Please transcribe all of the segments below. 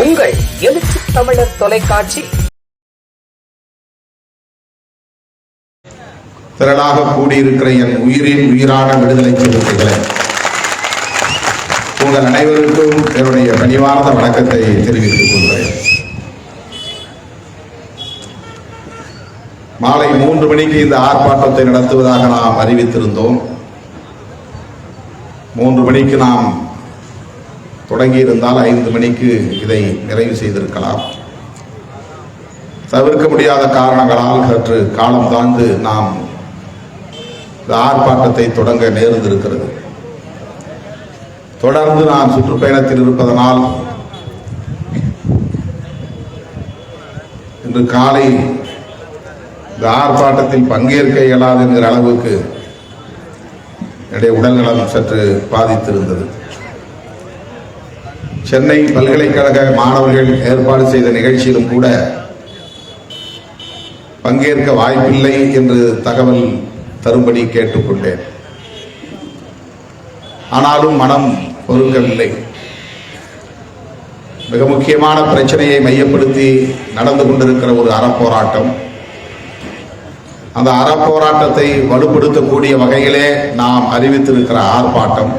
உங்கள் எழுச்சி தமிழர் தொலைக்காட்சி. திரளாக கூடியிருக்கிற என் உயிரின் உயிரான விடுதலை சிறுத்தைகளை, உங்கள் அனைவருக்கும் என்னுடைய பணிவார்ந்த வணக்கத்தை தெரிவித்துக் கொள்கிறேன். மாலை 3 மணிக்கு இந்த ஆர்ப்பாட்டத்தை நடத்துவதாக நாம் அறிவித்திருந்தோம். 3 மணிக்கு நாம் தொடங்கியிருந்தால் 5 மணிக்கு இதை நிறைவு செய்திருக்கலாம். தவிர்க்க முடியாத காரணங்களால் சற்று காலம் தாழ்ந்து நாம் இந்த ஆர்ப்பாட்டத்தை தொடங்க நேர்ந்திருக்கிறது. தொடர்ந்து நான் சுற்றுப்பயணத்தில் இருப்பதனால் இன்று காலை இந்த ஆர்ப்பாட்டத்தில் பங்கேற்க இயலாது என்கிற அளவுக்கு என்னுடைய உடல்நலம் சற்று பாதித்திருந்தது. சென்னை பல்கலைக்கழக மாணவர்கள் ஏற்பாடு செய்த நிகழ்ச்சியிலும் கூட பங்கேற்க வாய்ப்பில்லை என்று தகவல் தரும்படி கேட்டுக்கொண்டேன். ஆனாலும் மனம் பொறுக்கவில்லை. மிக முக்கியமான பிரச்சனையை மையப்படுத்தி நடந்து கொண்டிருக்கிற ஒரு அறப்போராட்டம். அந்த அறப்போராட்டத்தை வலுப்படுத்தக்கூடிய வகையிலே நாம் அறிவித்திருக்கிற ஆர்ப்பாட்டம்.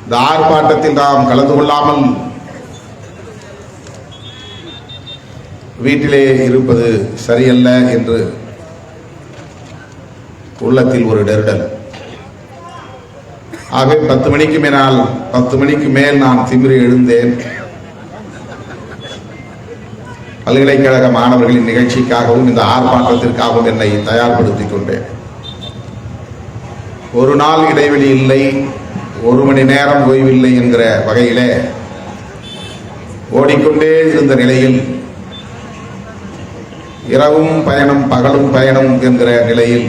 இந்த ஆர்ப்பாட்டத்தில் நாம் கலந்து கொள்ளாமல் வீட்டிலே இருப்பது சரியல்ல என்று உள்ளத்தில் ஒரு நெருடல். ஆகவே 10 மணிக்கு மேல் நான் திமிரி எழுந்தேன். பல்கலைக்கழக மாணவர்களின் நிகழ்ச்சிக்காகவும் இந்த ஆர்ப்பாட்டத்திற்காகவும் என்னை தயார்படுத்திக் கொண்டேன். ஒரு நாள் இடைவெளி இல்லை, 1 மணி நேரம் ஓய்வில்லை என்கிற வகையிலே ஓடிக்கொண்டே இருந்த நிலையில், இரவும் பயணம் பகலும் பயணம் என்கிற நிலையில்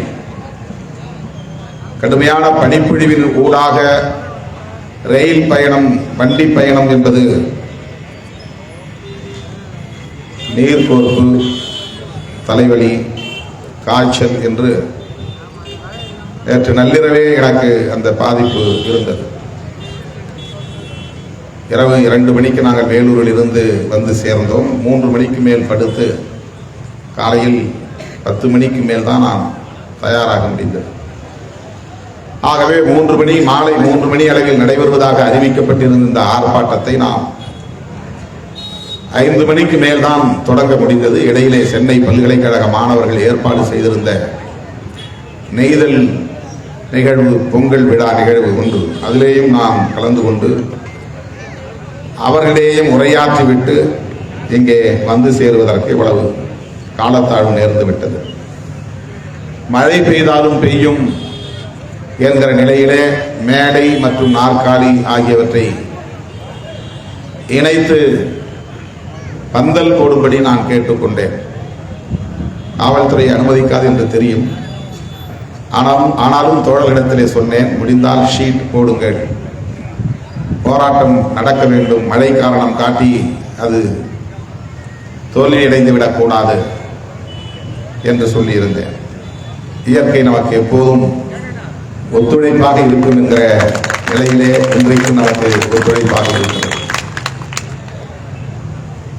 கடுமையான பனிப்பொழிவின் ஊடாக ரயில் பயணம், வண்டி பயணம் என்பது நீர்கோர்ப்பு, தலைவலி, காய்ச்சல் என்று நேற்று நள்ளிரவே எனக்கு அந்த பாதிப்பு இருந்தது. இரவு 2 மணிக்கு நாங்கள் வேலூரில் இருந்து வந்து சேர்ந்தோம். 3 மணிக்கு மேல் படுத்து காலையில் 10 மணிக்கு மேல் தான் நான் தயாராக முடிந்தது. ஆகவே மாலை 3 மணி அளவில் நடைபெறுவதாக அறிவிக்கப்பட்டிருந்த இந்த ஆர்ப்பாட்டத்தை நாம் 5 மணிக்கு மேல் தான் தொடங்க முடிந்தது. இடையிலே சென்னை பல்கலைக்கழக மாணவர்கள் ஏற்பாடு செய்திருந்த நெய்தல் நிகழ்வு, பொங்கல் விழா நிகழ்வு ஒன்று, அதிலேயும் நாம் கலந்து கொண்டு அவர்களிடையேயும் உரையாற்றிவிட்டு இங்கே வந்து சேருவதற்கு இவ்வளவு காலத்தாழ்வு நேர்ந்து விட்டது. மழை பெய்தாலும் பெய்யும் என்கிற நிலையிலே மேடை மற்றும் நாற்காலி ஆகியவற்றை இணைத்து பந்தல் போடும்படி நான் கேட்டுக்கொண்டேன். காவல்துறை அனுமதிக்காது என்று தெரியும். ஆனாலும் தோழர்களிடத்திலே சொன்னேன், முடிந்தால் ஷீட் போடுங்கள், போராட்டம் நடக்க வேண்டும், மழை காரணம் காட்டி அது தோல்வியடைந்து விடக்கூடாது என்று சொல்லியிருந்தேன். இயற்கை நமக்கு எப்போதும் ஒத்துழைப்பாக இருக்கும் என்கிற நிலையிலே இன்றைக்கும் நமக்கு ஒத்துழைப்பாக இருக்கிறது.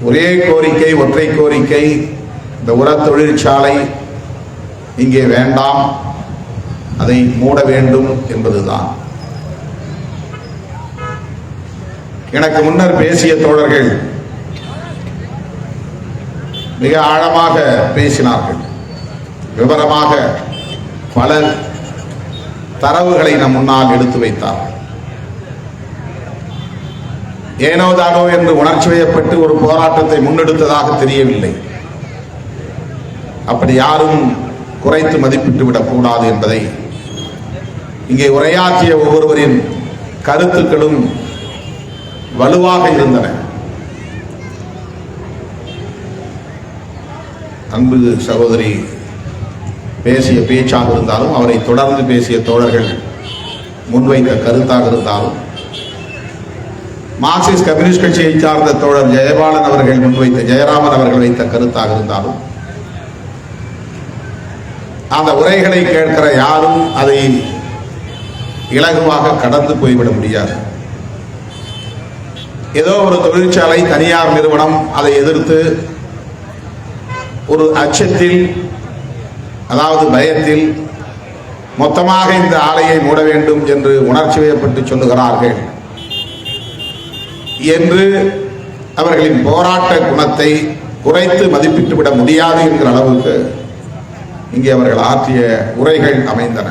ஒரே கோரிக்கை, ஒற்றை கோரிக்கை, இந்த உர தொழிற்சாலை இங்கே வேண்டாம், அதை மூட வேண்டும் என்பதுதான். எனக்கு முன்னர் பேசிய தோழர்கள் மிக ஆழமாக பேசினார்கள். விவரமாக பல தரவுகளை நம் முன்னால் எடுத்து வைத்தார்கள். ஏனோதானோ என்று உணர்ச்சி வயப்பட்டு ஒரு போராட்டத்தை முன்னெடுத்ததாக தெரியவில்லை. அப்படி யாரும் குறைத்து மதிப்பிட்டு விடக்கூடாது என்பதை இங்கே உரையாற்றிய ஒவ்வொருவரின் கருத்துக்களும் வலுவாக இருந்தன. அன்பு சகோதரி பேசிய பேச்சாக இருந்தாலும், அவரை தொடர்ந்து பேசிய தோழர்கள் முன்வைத்த கருத்தாக இருந்தாலும், மார்க்சிஸ்ட் கம்யூனிஸ்ட் கட்சியை சார்ந்த தோழர் ஜெயராமன் அவர்கள் வைத்த கருத்தாக இருந்தாலும், அந்த உரைகளை கேட்கிற யாரும் அதை இலகுவாக கடந்து போய்விட முடியாது. ஏதோ ஒரு தொழிற்சாலை தனியார் நிறுவனம் அதை எதிர்த்து ஒரு அச்சத்தில், அதாவது பயத்தில், மொத்தமாக இந்த ஆலையை மூட வேண்டும் என்று உணர்ச்சி வயப்பட்டு சொல்லுகிறார்கள் என்று அவர்களின் போராட்ட குணத்தை குறைத்து மதிப்பிட்டுவிட முடியாது என்கிற அளவுக்கு இங்கே அவர்கள் ஆற்றிய உரைகள் அமைந்தன.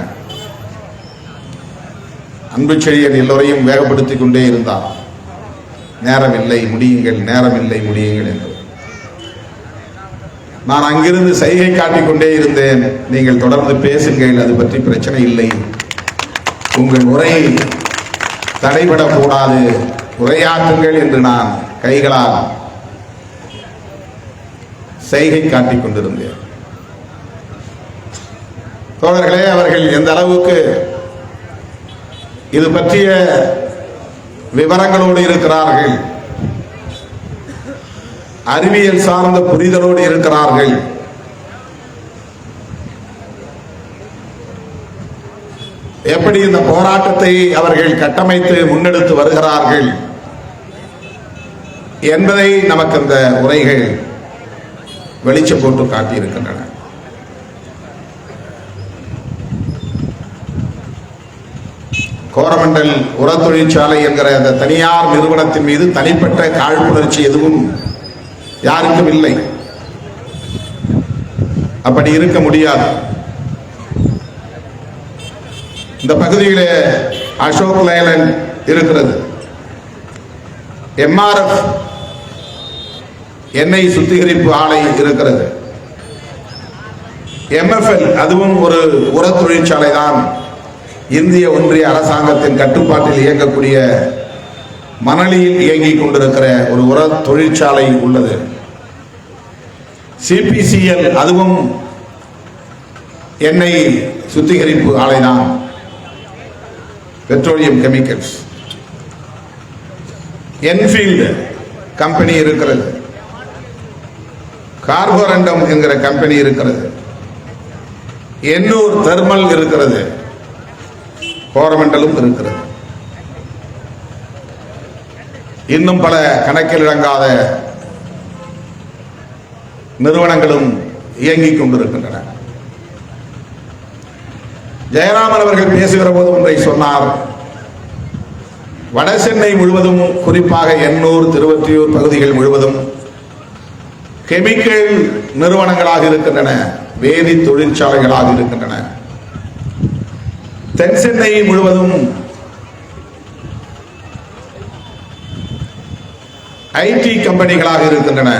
அன்புச்செழியன் எல்லோரையும் வேகப்படுத்திக் கொண்டே இருந்தார். நேரமில்லை முடியுங்கள், நேரமில்லை முடியுங்கள் என்று. நான் அங்கிருந்து சைகை காட்டிக் கொண்டே இருந்தேன். நீங்கள் தொடர்ந்து பேசுங்கள், அது பற்றி பிரச்சனை இல்லை, உங்கள் உரை தடைபடக்கூடாது, உரையாற்றுங்கள் என்று நான் கைகளால் செய்கை காட்டிக் கொண்டிருந்தேன். தோழர்களே, அவர்கள் எந்த அளவுக்கு இது பற்றிய விவரங்களோடு இருக்கிறார்கள், அறிவியல் சார்ந்த புரிதலோடு இருக்கிறார்கள், எப்படி இந்த போராட்டத்தை அவர்கள் கட்டமைத்து முன்னெடுத்து வருகிறார்கள் என்பதை நமக்கு இந்த உரைகள் வெளிச்சம் போட்டு காட்டியிருக்கின்றன. கோரமண்டல் உர தொழிற்சாலை என்கிற அந்த தனியார் நிறுவனத்தின் மீது தனிப்பட்ட காழ்ப்புணர்ச்சி எதுவும் யாருக்கும் இல்லை. அப்படி இருக்க முடியாது. இந்த பகுதியில் அசோக் லேலண்ட் இருக்கிறது, எம்ஆர்எஃப் எண்ணெய் சுத்திகரிப்பு ஆலை இருக்கிறது, எம்எஃப்எல் அதுவும் ஒரு உர தொழிற்சாலை தான். இந்திய ஒன்றிய அரசாங்கத்தின் கட்டுப்பாட்டில் இயங்கக்கூடிய மணலியில் இயங்கிக் கொண்டிருக்கிற ஒரு உர தொழிற்சாலை உள்ளது. சிபிசிஎல் அதுவும் எண்ணெய் சுத்திகரிப்பு ஆலைதான், பெட்ரோலியம் கெமிக்கல்ஸ். என்ஃபீல்டு கம்பெனி இருக்கிறது, கார்போரண்டம் என்கிற கம்பெனி இருக்கிறது, எண்ணூர் தெர்மல் இருக்கிறது, கோரமண்டலும் இருக்கிறது. இன்னும் பல கணக்கில் அடங்காத நிறுவனங்களும் இயங்கிக் கொண்டிருக்கின்றன. ஜெயராமன் அவர்கள் பேசுகிற போது ஒன்றை சொன்னார். வட சென்னை முழுவதும், குறிப்பாக எண்ணூர், திருவொற்றியூர் பகுதிகள் முழுவதும் கெமிக்கல் நிறுவனங்களாக இருக்கின்றன, வேதி தொழிற்சாலைகளாக இருக்கின்றன. தென் சென்னை முழுவதும் ஐடி கம்பெனிகளாக இருக்கின்றன.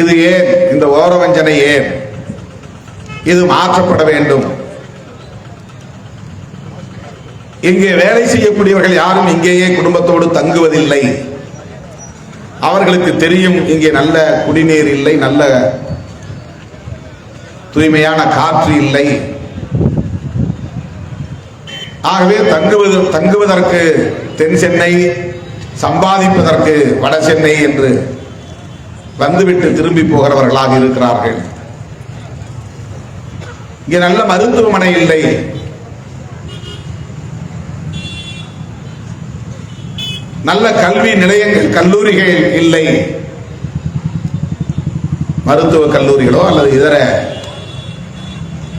இது ஏன், இந்த ஓரவஞ்சனை ஏன்? இது மாற்றப்பட வேண்டும். இங்கே வேலை செய்யக்கூடியவர்கள் யாரும் இங்கேயே குடும்பத்தோடு தங்குவதில்லை. அவர்களுக்கு தெரியும் இங்கே நல்ல குடிநீர் இல்லை, நல்ல தூய்மையான காற்று இல்லை. ஆகவே தங்குவதற்கு தென் சென்னை, சம்பாதிப்பதற்கு வட சென்னை என்று வந்துவிட்டு திரும்பி போகிறவர்களாக இருக்கிறார்கள். இங்கே நல்ல மருத்துவமனை இல்லை, நல்ல கல்வி நிலையங்கள், கல்லூரிகள் இல்லை, மருத்துவ கல்லூரிகளோ அல்லது இதர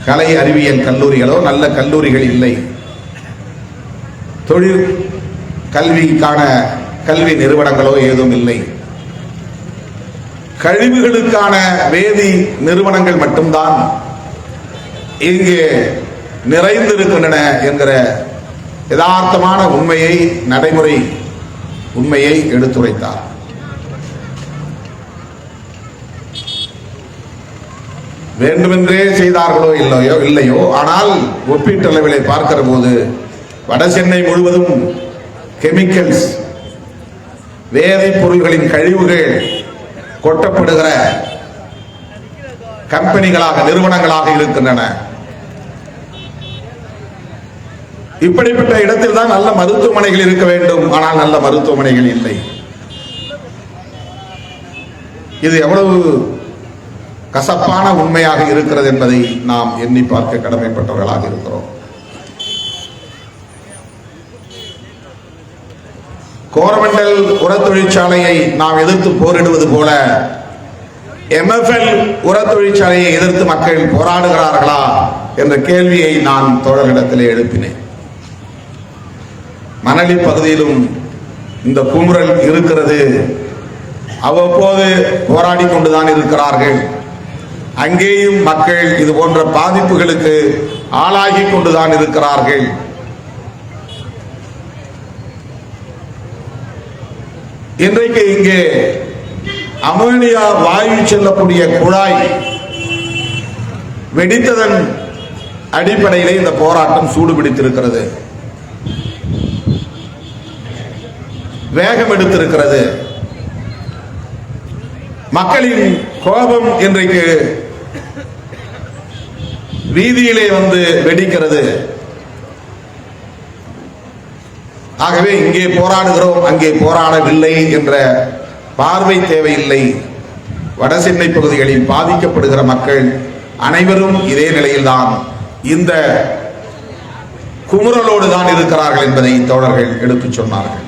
கலை அறிவியல் கல்லூரிகளோ நல்ல கல்லூரிகள் இல்லை. தொழில் கல்விக்கான கல்வி நிறுவனங்களோ ஏதும் இல்லை. கழிவுகளுக்கான வேதி நிறுவனங்கள் மட்டும்தான் இங்கே நிறைந்திருக்கின்றன என்கிற யதார்த்தமான உண்மையை, நடைமுறை உண்மையை எடுத்துரைத்தார். வேண்டுமென்றே செய்தார்களோ இல்லையோ, ஆனால் ஒப்பீட்டளவிலே பார்க்கிற போது வட சென்னை முழுவதும் கெமிக்கல்ஸ், வேதிப் பொருள்களின் கழிவுகள் கொட்டப்படுகிற கம்பெனிகளாக, நிறுவனங்களாக இருக்கின்றன. இப்படிப்பட்ட இடத்தில் தான் நல்ல மருத்துவமனைகள் இருக்க வேண்டும். ஆனால் நல்ல மருத்துவமனைகள் இல்லை. இது எவ்வளவு கசப்பான உண்மையாக இருக்கிறது என்பதை நாம் எண்ணி பார்க்க கடமைப்பட்டவர்களாக இருக்கிறோம். கோரமண்டல் உர தொழிற்சாலையை நாம் எதிர்த்து போரிடுவது போல MFL உர தொழிற்சாலையை எதிர்த்து மக்கள் போராடுகிறார்களா என்ற கேள்வியை நான் தோழர்களிடத்திலே எழுப்பினேன். மணலி பகுதியிலும் இந்த குமுறல் இருக்கிறது. அவ்வப்போது போராடி கொண்டுதான் இருக்கிறார்கள். அங்கேயும் மக்கள் இது போன்ற பாதிப்புகளுக்கு ஆளாகி கொண்டுதான் இருக்கிறார்கள். இன்றைக்கு இங்கே அமோனியா வாயு செல்லக்கூடிய குழாய் வெடித்ததன் அடிப்படையிலே இந்த போராட்டம் சூடுபிடித்திருக்கிறது, வேகம் எடுத்திருக்கிறது. மக்களின் கோபம் இன்றைக்கு வீதியிலே வந்து வெடிக்கிறது. ஆகவே இங்கே போராடுகிறோம், அங்கே போராடவில்லை என்ற பார்வை தேவையில்லை. வடசென்னை பகுதிகளில் பாதிக்கப்படுகிற மக்கள் அனைவரும் இதே நிலையில்தான், இந்த குமுறலோடு தான் இருக்கிறார்கள் என்பதை தோழர்கள் எடுத்துச் சொன்னார்கள்.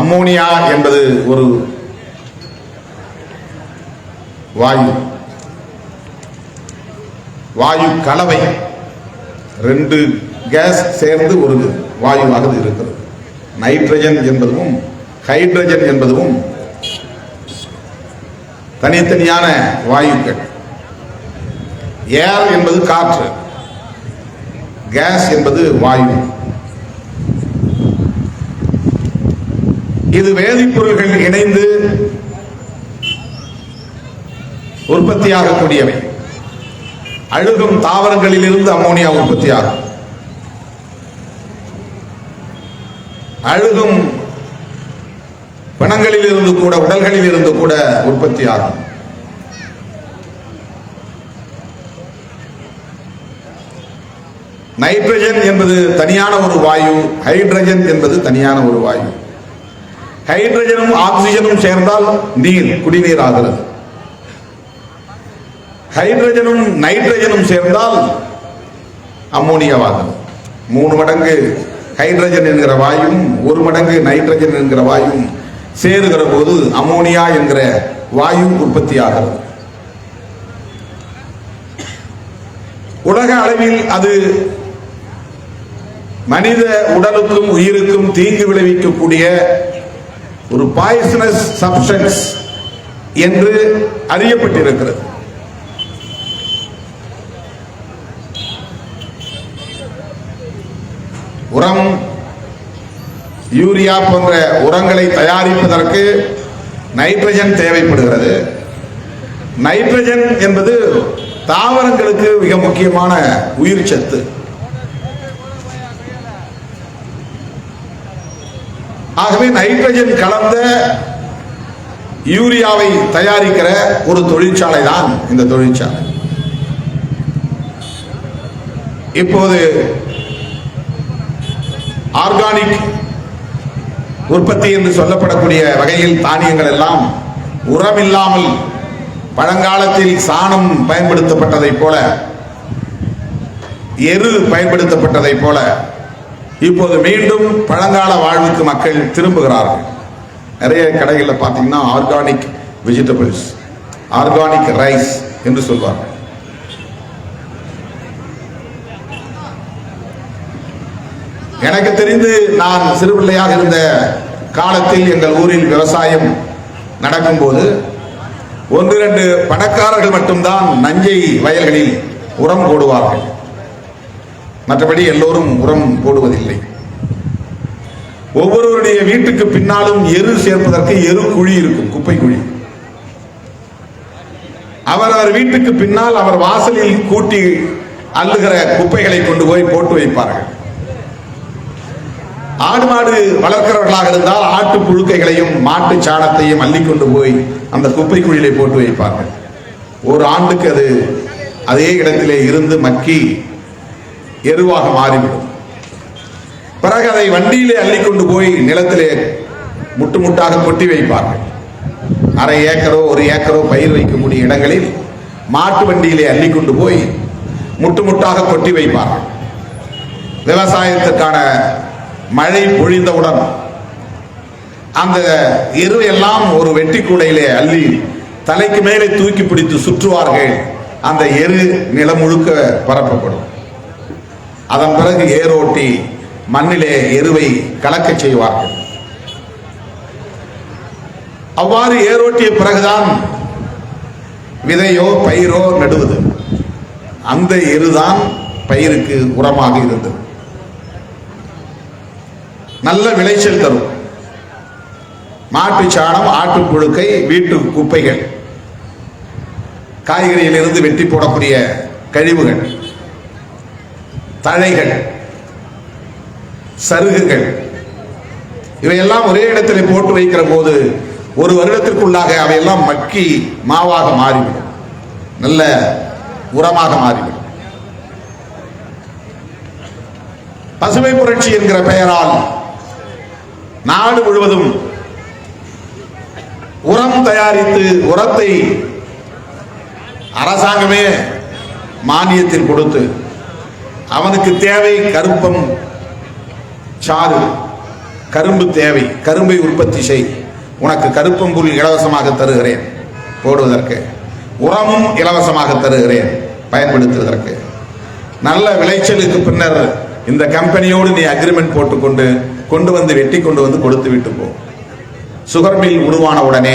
அம்மோனியா என்பது ஒரு வாயு கலவை, ரெண்டு கேஸ் சேர்ந்து ஒரு வாயுவாக இருக்கிறது. நைட்ரஜன் என்பதும் ஹைட்ரஜன் என்பதும் தனித்தனியான வாயுக்கள். ஏர் என்பது காற்று, கேஸ் என்பது வாயு. இது வேதிப்பொருள்கள் இணைந்து உற்பத்தியாகக்கூடியவை. அழுகும் தாவரங்களில் இருந்து அம்மோனியா உற்பத்தியாகும். அழுகும் பிணங்களில் இருந்து கூட, உடல்களில் இருந்து கூட உற்பத்தியாகும். நைட்ரஜன் என்பது தனியான ஒரு வாயு, ஹைட்ரஜன் என்பது தனியான ஒரு வாயு. ஹைட்ரஜனும் ஆக்சிஜனும் சேர்ந்தால் நீர், குடிநீர் ஆகிறது. ஹைட்ரஜனும் நைட்ரஜனும் சேர்ந்தால் அம்மோனியாவாகிறது. 3 மடங்கு ஹைட்ரஜன் என்கிற வாயும் 1 மடங்கு நைட்ரஜன் என்கிற வாயும் சேருகிற போது அம்மோனியா என்கிற வாயு உற்பத்தி ஆகிறது. உலக அளவில் அது மனித உடலுக்கும் உயிருக்கும் தீங்கு விளைவிக்கக்கூடிய ஒரு பாய்சனஸ் சப்ஸ்டன்ஸ் என்று அறியப்பட்டிருக்கிறது. உரம், யூரியா போன்ற உரங்களை தயாரிப்பதற்கு நைட்ரஜன் தேவைப்படுகிறது. நைட்ரஜன் என்பது தாவரங்களுக்கு மிக முக்கியமான உயிர் சத்து. ஆகவே நைட்ரஜன் கலந்த யூரியாவை தயாரிக்கிற ஒரு தொழிற்சாலை தான் இந்த தொழிற்சாலை. இப்போது ஆர்கானிக் உற்பத்தி என்று சொல்லப்படக்கூடிய வகையில் தானியங்கள் எல்லாம் உரம் இல்லாமல், பழங்காலத்தில் சாணம் பயன்படுத்தப்பட்டதைப் போல, எரு பயன்படுத்தப்பட்டதைப் போல இப்போது மீண்டும் பழங்கால வாழ்வுக்கு மக்கள் திரும்புகிறார்கள். நிறைய கடைகளில் பார்த்தீங்கன்னா ஆர்கானிக் வெஜிடபிள்ஸ், ஆர்கானிக் ரைஸ் என்று சொல்வார்கள். எனக்கு தெரிந்து நான் சிறுபிள்ளையாக இருந்த காலத்தில் எங்கள் ஊரில் விவசாயம் நடக்கும்போது 1-2 பணக்காரர்கள் மட்டும்தான் நஞ்சை வயல்களில் உரம் போடுவார்கள். மற்றபடி எல்லோரும் உரம் போடுவதில்லை. ஒவ்வொருவருடைய வீட்டுக்கு பின்னாலும் எரு சேர்ப்பதற்கு எரு குழி இருக்கும், குப்பை குழி. அவர் வீட்டுக்கு பின்னால் அவர் வாசலில் கூட்டி அள்ளுகிற குப்பைகளை கொண்டு போய் போட்டு வைப்பார்கள். ஆடு மாடு வளர்க்கிறவர்களாக இருந்தால் ஆட்டு புழுக்கைகளையும் மாட்டு சாணத்தையும் அள்ளிக்கொண்டு போய் அந்த குப்பை குழியிலே போட்டு வைப்பார்கள். ஒரு ஆண்டுக்கு அது அதே இடத்திலே இருந்து மக்கி எருவாக மாறிவிடும். பிறகு அதை வண்டியிலே அள்ளிக்கொண்டு போய் நிலத்திலே முட்டு முட்டாக கொட்டி வைப்பார்கள். 1/2 ஏக்கரோ 1 ஏக்கரோ பயிர் வைக்கக்கூடிய இடங்களில் மாட்டு வண்டியிலே அள்ளிக்கொண்டு போய் முட்டு முட்டாக கொட்டி வைப்பார்கள். விவசாயத்திற்கான மழை பொழிந்தவுடன் அந்த எரு எல்லாம் ஒரு வெட்டி கூடையிலே அள்ளி தலைக்கு மேலே தூக்கி பிடித்து சுற்றுவார்கள். அந்த எரு நிலம் முழுக்க பரப்பப்படும். அதன் பிறகு ஏரோட்டி மண்ணிலே எருவை கலக்க செய்வார்கள். அவ்வாறு ஏரோட்டிய பிறகுதான் விதையோ பயிரோ நடுவது. அந்த எருதான் பயிருக்கு உரமாக இருந்தது. நல்ல விளைச்சல் தரும். மாட்டு சாணம், ஆட்டு புழுக்கை, வீட்டு குப்பைகள், காய்கறியிலிருந்து வெட்டி போடக்கூடிய கழிவுகள், தழைகள், சருகுகள், இவையெல்லாம் ஒரே இடத்தில் போட்டு வைக்கிற போது ஒரு வருடத்திற்குள்ளாக அவையெல்லாம் மக்கி மாவாக மாறிவிடும், நல்ல உரமாக மாறிவிடும். பசுமை புரட்சி என்கிற பெயரால் நாடு முழுவதும் உரம் தயாரித்து உரத்தை அரசாங்கமே மானியத்தில் கொடுத்து அவனுக்கு தேவை கருப்பம் சாறு, கரும்பு தேவை, கரும்பை உற்பத்தி செய், உனக்கு கருப்பம் புல் இலவசமாக தருகிறேன் போடுவதற்கு, உரமும் இலவசமாக தருகிறேன் பயன்படுத்துவதற்கு. நல்ல விளைச்சலுக்கு பின்னர் இந்த கம்பெனியோடு நீ அக்ரிமெண்ட் போட்டுக்கொண்டு கொண்டு வந்து வெட்டி கொண்டு வந்து கொடுத்து விட்டு போ. சுகர் மில் உருவான உடனே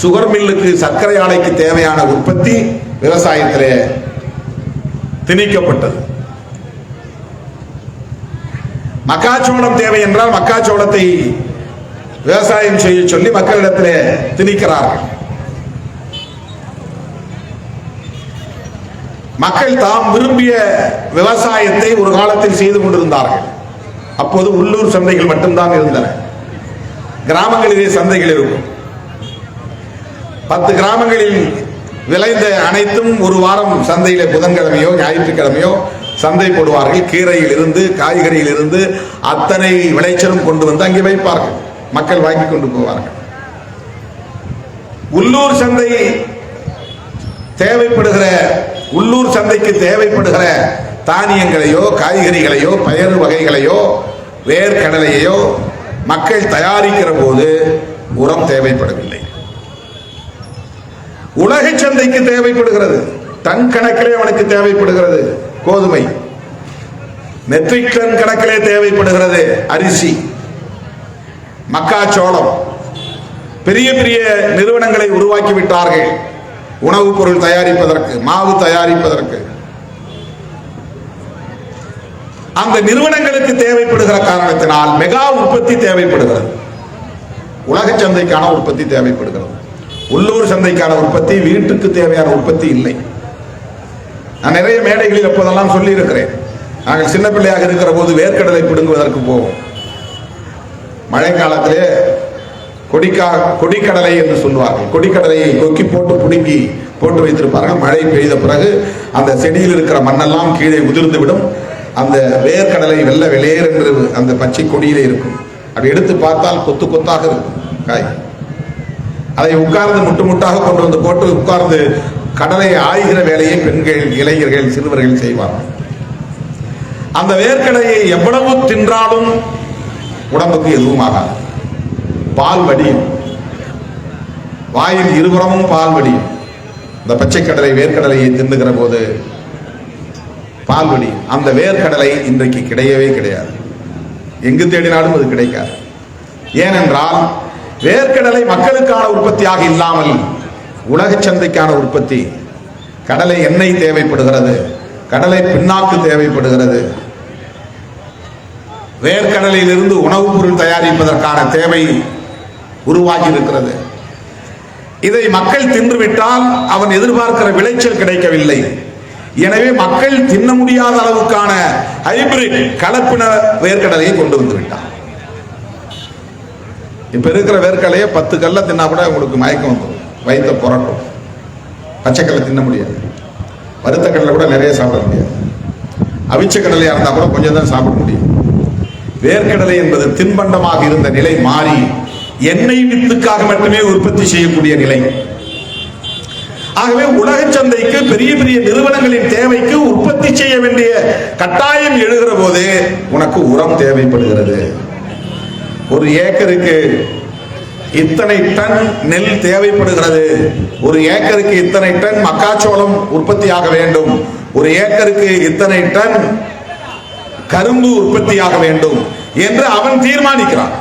சுகர் மில்லுக்கு சர்க்கரை ஆலைக்கு தேவையான உற்பத்தி விவசாயத்திலே திணிக்கப்பட்டது. மக்காச்சோளம் தேவை என்றால் மக்காச்சோளத்தை விவசாயம் செய்ய சொல்லி மக்களிடத்திலே திணிக்கிறார்கள். மக்கள் தாம் விரும்பிய விவசாயத்தை ஒரு காலத்தில் செய்து கொண்டிருந்தார்கள். அப்போது உள்ளூர் சந்தைகள் மட்டும்தான் இருந்தன. கிராமங்களிலே சந்தைகள் இருக்கும். 10 கிராமங்களில் விளைந்த அனைத்தும் ஒரு வாரம் சந்தையில புதன்கிழமையோ ஞாயிற்றுக்கிழமையோ சந்தை போடுவார்கள். கீரையில் இருந்து காய்கறியில் இருந்து அத்தனை விளைச்சலும் கொண்டு வந்து அங்கே வைப்பார்கள். மக்கள் வாங்கி கொண்டு போவார்கள். உள்ளூர் சந்தை தேவைப்படுகிற, உள்ளூர் சந்தைக்கு தேவைப்படுகிற தானியங்களையோ காய்கறிகளையோ பயறு வகைகளையோ வேர்க்கடலையோ மக்கள் தயாரிக்கிற போது உரம் தேவைப்படவில்லை. உலக சந்தைக்கு தேவைப்படுகிறது. டன் கணக்கிலே அவனுக்கு தேவைப்படுகிறது கோதுமை, மெட்ரிக் டன் கணக்கிலே தேவைப்படுகிறது அரிசி, மக்காச்சோளம். பெரிய பெரிய நிறுவனங்களை உருவாக்கி விட்டார்கள் உணவுப் பொருள் தயாரிப்பதற்கு, மாவு தயாரிப்பதற்கு. அந்த நிறுவனங்களுக்கு தேவைப்படுகிற காரணத்தினால் மெகா உற்பத்தி தேவைப்படுகிறது. உலக சந்தைக்கான உற்பத்தி தேவைப்படுகிறது. உள்ளூர் சந்தைக்கான உற்பத்தி, வீட்டுக்கு தேவையான உற்பத்தி இல்லை. நான் நிறைய மேடைகளில் எப்போதெல்லாம் சொல்லி இருக்கிறேன். நாங்கள் சின்ன பிள்ளையாக இருக்கிற போது வேர்க்கடலை பிடுங்குவதற்கு போவோம். மழை காலத்திலே கொடிக்கடலை என்று சொல்வார்கள். கொடிக்கடலையை கொக்கி போட்டு பிடுங்கி போட்டு வைத்திருப்பார்கள். மழை பெய்த பிறகு அந்த செடியில் இருக்கிற மண்ணெல்லாம் கீழே உதிர்ந்து விடும். அந்த வேர்க்கடலை வெள்ளை வெளியேறு என்று அந்த பச்சை கொடியிலே இருக்கும். அப்படி எடுத்து பார்த்தால் கொத்து கொத்தாக இருக்கும் காய். அதை உட்கார்ந்து முட்டு முட்டாக கொண்டு வந்து போட்டு உட்கார்ந்து கடலை ஆய்கிற வேலையை பெண்கள், இளைஞர்கள், சிறுவர்கள் செய்வார்கள். அந்த வேர்க்கடலையை எவ்வளவு தின்றாலும் உடம்புக்கு எதுவும் ஆகாது. பால் வடியும், வாயில் இருபுறமும் பால் வடியும். இந்த பச்சை கடலை வேர்க்கடலையை தின்னுகிற போது பால் வடியும். அந்த வேர்க்கடலை இன்றைக்கு கிடையவே கிடையாது. எங்கு தேடினாலும் அது கிடைக்காது. ஏனென்றால் வேர்க்கடலை மக்களுக்கான உற்பத்தியாக இல்லாமல் உலக சந்தைக்கான உற்பத்தி. கடலை எண்ணெய் தேவைப்படுகிறது, கடலை பின்னாக்கு தேவைப்படுகிறது, வேர்க்கடலில் இருந்து உணவுப் பொருள் தயாரிப்பதற்கான தேவை உருவாகி இருக்கிறது. இதை மக்கள் தின்றுவிட்டால் அவன் எதிர்பார்க்கிற விளைச்சல் கிடைக்கவில்லை. எனவே மக்கள் தின்ன முடியாத அளவுக்கான ஹைபிரிட் கலப்பின வேர்க்கடலையை கொண்டு வந்து விட்டான். இப்ப இருக்கிற வேர்க்கடலையை 10 கல்ல தின்னா கூட உங்களுக்கு மயக்கம் வந்துடும், வயிற்ற புரட்டும். பச்சைக்கல்லை தின்ன முடியாது. வறுத்த கடலை கூட நிறைய சாப்பிட முடியாது. அவிச்ச கடலையா இருந்தா கூட கொஞ்சம் தான் சாப்பிட முடியும். வேர்க்கடலை என்பது தின்பண்டமாக இருந்த நிலை மாறி எண்ணெய் வித்துக்காக மட்டுமே உற்பத்தி செய்யக்கூடிய நிலை. ஆகவே உலக சந்தைக்கு பெரிய பெரிய நிறுவனங்களின் தேவைக்கு உற்பத்தி செய்ய வேண்டிய கட்டாயம் எழுகிற போது உனக்கு உரம் தேவைப்படுகிறது. ஒரு ஏக்கருக்கு இத்தனை டன் நெல் தேவைப்படுகிறது, ஒரு ஏக்கருக்கு இத்தனை டன் மக்காச்சோளம் உற்பத்தியாக வேண்டும், ஒரு ஏக்கருக்கு இத்தனை டன் கரும்பு உற்பத்தியாக வேண்டும் என்று அவன் தீர்மானிக்கிறான்.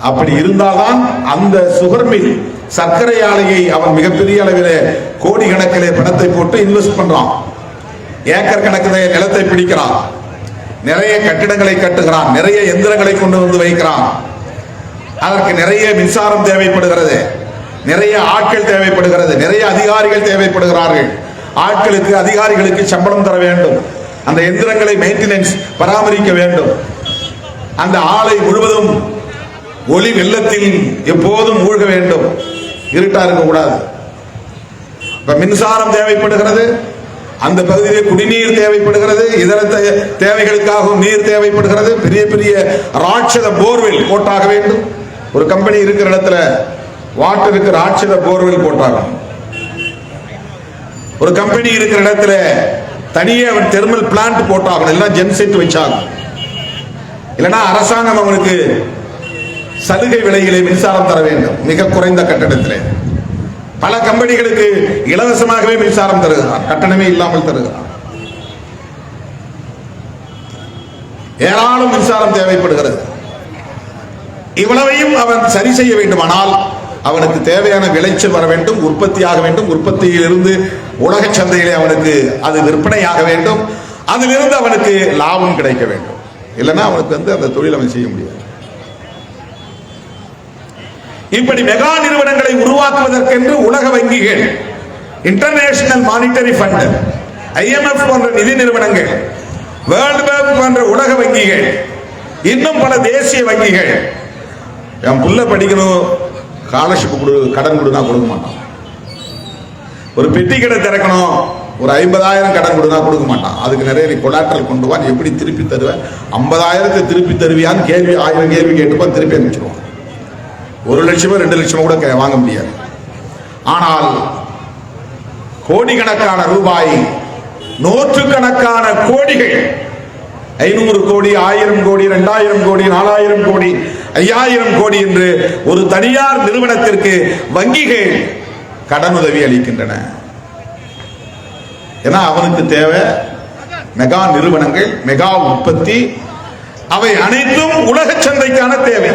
அப்படி இருந்தால்தான் அந்த சுகர் மில், சர்க்கரை ஆலையை அவன் மிகப்பெரிய அளவில் கோடிக்கணக்கிலே பணத்தை போட்டு இன்வெஸ்ட் பண்றான். ஏக்கர் கணக்கிலே நிலத்தை பிடிக்கிறான், நிறைய கட்டிடங்களை கட்டுகிறான், நிறைய எந்திரங்களை கொண்டு வந்து வைக்கிறான். அதற்கு நிறைய மின்சாரம் தேவைப்படுகிறது, நிறைய ஆட்கள் தேவைப்படுகிறது, நிறைய அதிகாரிகள் தேவைப்படுகிறார்கள். ஆட்களுக்கு அதிகாரிகளுக்கு சம்பளம் தர வேண்டும், அந்த எந்திரங்களை மெயின்டெனன்ஸ் பராமரிக்க வேண்டும். அந்த ஆலை முழுவதும் ஒளி வெள்ளத்தில் எப்போதும் மூழ்க வேண்டும், இருட்டா இருக்கக்கூடாது. இப்ப மின்சாரம் தேவைப்படுகிறது, அந்த பகுதியில் குடிநீர் தேவைப்படுகிறது, இதர தேவைகளுக்காகவும் நீர் தேவைப்படுகிறது. பெரிய பெரிய ராட்சத போர்வெல் போட்டாக வேண்டும். ஒரு கம்பெனி இருக்கிற இடத்துல வாட்டருக்கு ராட்சத போர்வெல் போட்டாகும். ஒரு கம்பெனி இருக்கிற இடத்துல தனியே அவன் தெர்மல் பிளான்ட் போட்டாகணும், எல்லாம் ஜென்செட் வச்சாகும். இல்லைன்னா அரசாங்கம் அவனுக்கு சலுகை விலையிலே மின்சாரம் தர வேண்டும், மிக குறைந்த கட்டணத்திலே. பல கம்பெனிகளுக்கு இலவசமாகவே மின்சாரம் தருகிறான், கட்டணமே இல்லாமல் தருகிறான். ஏராளம் மின்சாரம் தேவைப்படுகிறது. இவ்வளவையும் அவன் சரி செய்ய வேண்டுமானால் அவனுக்கு தேவையான விளைச்சல் வர வேண்டும், உற்பத்தியாக வேண்டும். உற்பத்தியிலிருந்து உலக சந்தையிலே அவனுக்கு அது விற்பனையாக வேண்டும், அதிலிருந்து அவனுக்கு லாபம் கிடைக்க வேண்டும். இல்லைன்னா அவனுக்கு அந்த தொழில் அவன் செய்ய முடியாது. இப்படி மெகா நிறுவனங்களை உருவாக்குவதற்கென்று உலக வங்கிகள், இன்டர்நேஷனல் மானிட்டரி ஃபண்ட், IMF போன்ற நிதி நிறுவனங்கள், வேர்ல்ட் பேங்க் போன்ற உலக வங்கிகள், இன்னும் பல தேசிய வங்கிகள், என் புள்ள படிக்கணும் ஸ்காலர்ஷிப் கொடு, கடன் கொடுனா கொடுக்க மாட்டான். ஒரு பெட்டி கடை திறக்கணும், ஒரு 50,000 கடன் கொடுனா கொடுக்க மாட்டான். அதுக்கு நிறைய நீ கொலாட்ரல் கொண்டு வா, எப்படி திருப்பி தருவேன், 50,000 திருப்பி தருவியான்னு கேள்வி 1000 கேள்வி கேட்டுப்பா, திருப்பி அனுப்பிச்சிடுவான். 1 லட்சமோ 2 லட்சமோ கூட வாங்க முடியாது. ஆனால் கோடிக்கணக்கான ரூபாய், நூற்றுக்கணக்கான கோடிகள், 500 கோடி, 1000 கோடி, 2000 கோடி, 4000 கோடி, 5000 கோடி என்று ஒரு தனியார் நிறுவனத்திற்கு வங்கிகள் கடனுதவி அளிக்கின்றன. ஏன்னா அவனுக்கு தேவை மெகா நிறுவனங்கள், மெகா உற்பத்தி, அவை அனைத்தும் உலக சந்தைக்கான தேவை.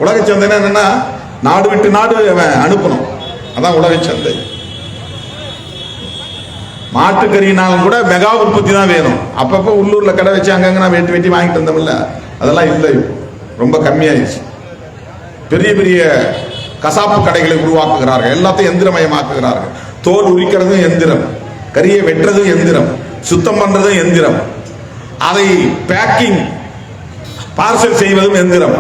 உலக சந்தை என்னன்னா நாடு விட்டு நாடு அவன் அனுப்பணும், அதான் உலக சந்தை. மாட்டுக்கறினாலும் கூட மெகா உற்பத்தி தான் வேணும். அப்பப்போ உள்ளூர்ல கடை வச்சு அங்கங்க நான் வெட்டி வெட்டி வாங்கிட்டு வந்தோம்ல, அதெல்லாம் இல்லை, ரொம்ப கம்மியாயிடுச்சு. பெரிய பெரிய கசாப்பு கடைகளை உருவாக்குகிறார்கள், எல்லாத்தையும் எந்திரமயமாக்குகிறார்கள். தோல் உரிக்கிறதும் எந்திரம், கறியை வெட்டுறதும் எந்திரம், சுத்தம் பண்றதும் எந்திரம், அதை பேக்கிங் பார்சல் செய்வதும் எந்திரம்.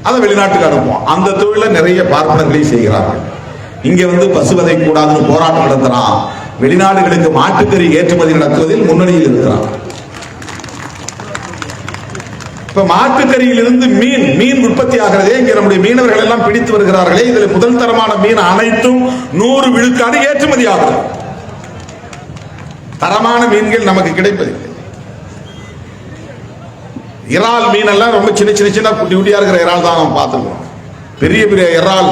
அதை வெளிநாட்டுக்கு அனுப்புவோம். அந்த தொழில நிறைய பார்ப்பனங்களை செய்கிறார்கள். இங்க பசுவதை கூடாதுன்னு போராட்டம் நடத்துறான். வெளிநாடுகளுக்கு மாட்டுக்கறி ஏற்றுமதி நடத்துவதில் முன்னணியில் இருக்கிறான். இப்ப மாட்டுக்கறியிலிருந்து மீன் உற்பத்தி ஆகிறதே, இங்க நம்முடைய மீனவர்கள் எல்லாம் பிடித்து வருகிறார்களே, இதுல முதல் தரமான மீன் அனைத்தும் 100 விழுக்காடு ஏற்றுமதி ஆகிறது. தரமான மீன்கள் நமக்கு கிடைப்பதில்லை. இறால் மீன் எல்லாம் ரொம்ப சின்ன சின்ன சின்ன குட்டி குட்டியா இருக்கிற இறால் தான் நம்ம பார்த்துருக்கோம். பெரிய பெரிய இறால்,